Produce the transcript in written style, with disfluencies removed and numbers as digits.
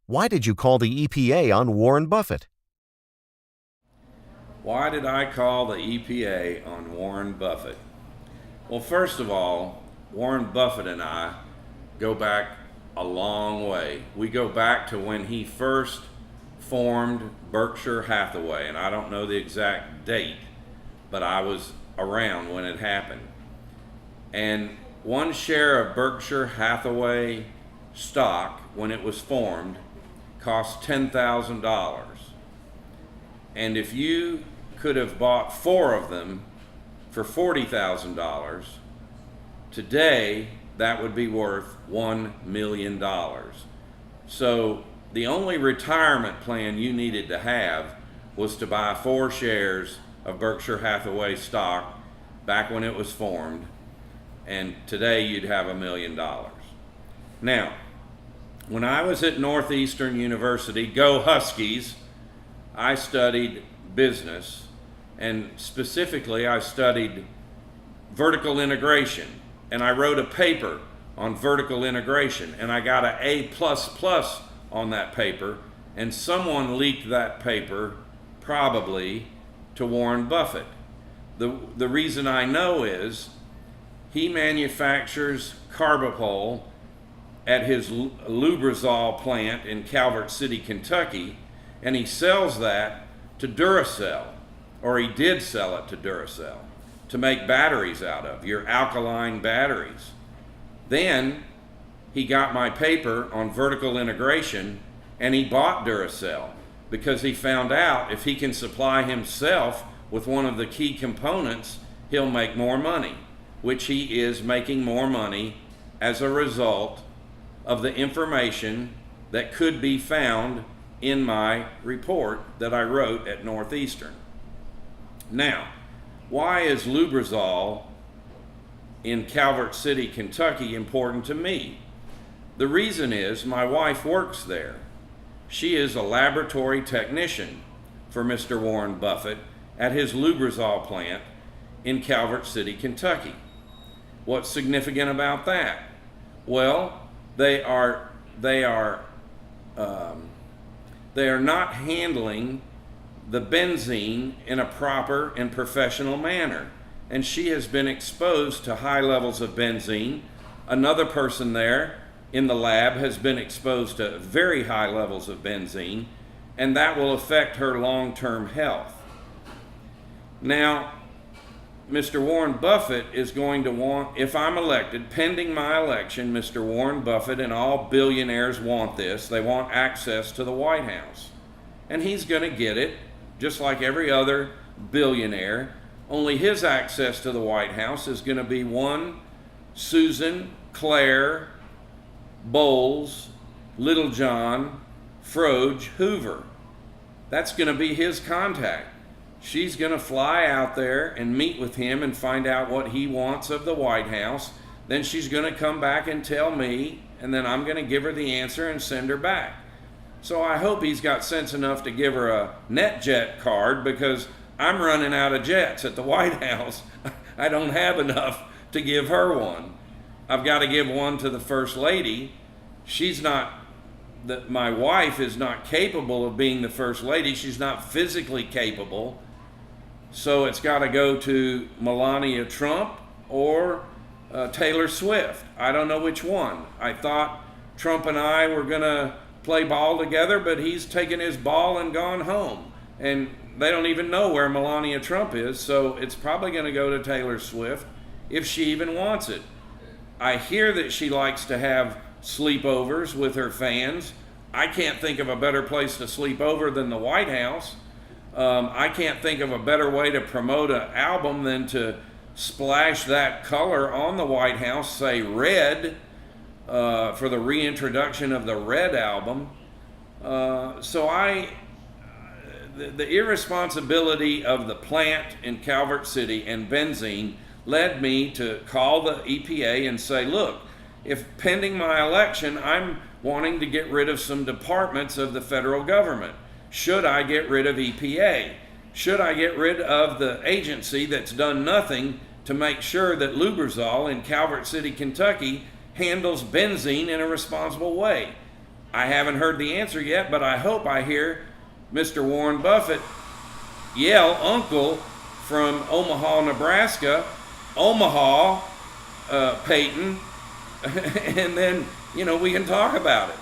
Why did you call the EPA on Warren Buffett? Why did I call the EPA on Warren Buffett? Well, first of all, Warren Buffett and I go back a long way. We go back to when he first formed Berkshire Hathaway, and I don't know the exact date, but I was around when it happened. And one share of Berkshire Hathaway stock, when it was formed, cost $10,000. And if you could have bought 4 of them for $40,000, today that would be worth $1 million. So the only retirement plan you needed to have was to buy 4 shares of Berkshire Hathaway stock back when it was formed, and today you'd have $1 million. Now, when I was at Northeastern University, go Huskies, I studied business, and specifically I studied vertical integration, and I wrote a paper on vertical integration, and I got an A++ on that paper, and someone leaked that paper, probably to Warren Buffett. The reason I know is he manufactures Carbapol at his Lubrizol plant in Calvert City, Kentucky, and he sells that to Duracell, or he did sell it to Duracell, to make batteries out of, your alkaline batteries. Then he got my paper on vertical integration, and he bought Duracell because he found out if he can supply himself with one of the key components, he'll make more money, which he is making more money as a result of the information that could be found in my report that I wrote at Northeastern. Now, why is Lubrizol in Calvert City, Kentucky important to me? The reason is my wife works there. She is a laboratory technician for Mr. Warren Buffett at his Lubrizol plant in Calvert City, Kentucky. What's significant about that? Well, they are not handling the benzene in a proper and professional manner. And she has been exposed to high levels of benzene. Another person there in the lab has been exposed to very high levels of benzene, and that will affect her long-term health. Now, Mr. Warren Buffett is going to want, if I'm elected, pending my election, Mr. Warren Buffett and all billionaires want this. They want access to the White House. And he's going to get it, just like every other billionaire. Only his access to the White House is going to be one Susan Claire Bowles Littlejohn Froge Hoover. That's going to be his contact. She's going to fly out there and meet with him and find out what he wants of the White House. Then she's going to come back and tell me, and then I'm going to give her the answer and send her back. So I hope he's got sense enough to give her a NetJet card, because I'm running out of jets at the White House. I don't have enough to give her one. I've got to give one to the First Lady. My wife is not capable of being the First Lady. She's not physically capable. So it's got to go to Melania Trump or Taylor Swift. I don't know which one. I thought Trump and I were going to play ball together, but he's taken his ball and gone home. And they don't even know where Melania Trump is, so it's probably going to go to Taylor Swift if she even wants it. I hear that she likes to have sleepovers with her fans. I can't think of a better place to sleep over than the White House. I can't think of a better way to promote an album than to splash that color on the White House, say red, for the reintroduction of the Red album. The irresponsibility of the plant in Calvert City and benzene led me to call the EPA and say, look, if pending my election, I'm wanting to get rid of some departments of the federal government. Should I get rid of EPA? Should I get rid of the agency that's done nothing to make sure that Lubrizol in Calvert City, Kentucky handles benzene in a responsible way? I haven't heard the answer yet, but I hope I hear Mr. Warren Buffett yell uncle from Omaha, Nebraska, Omaha, Peyton, and then, we can talk about it.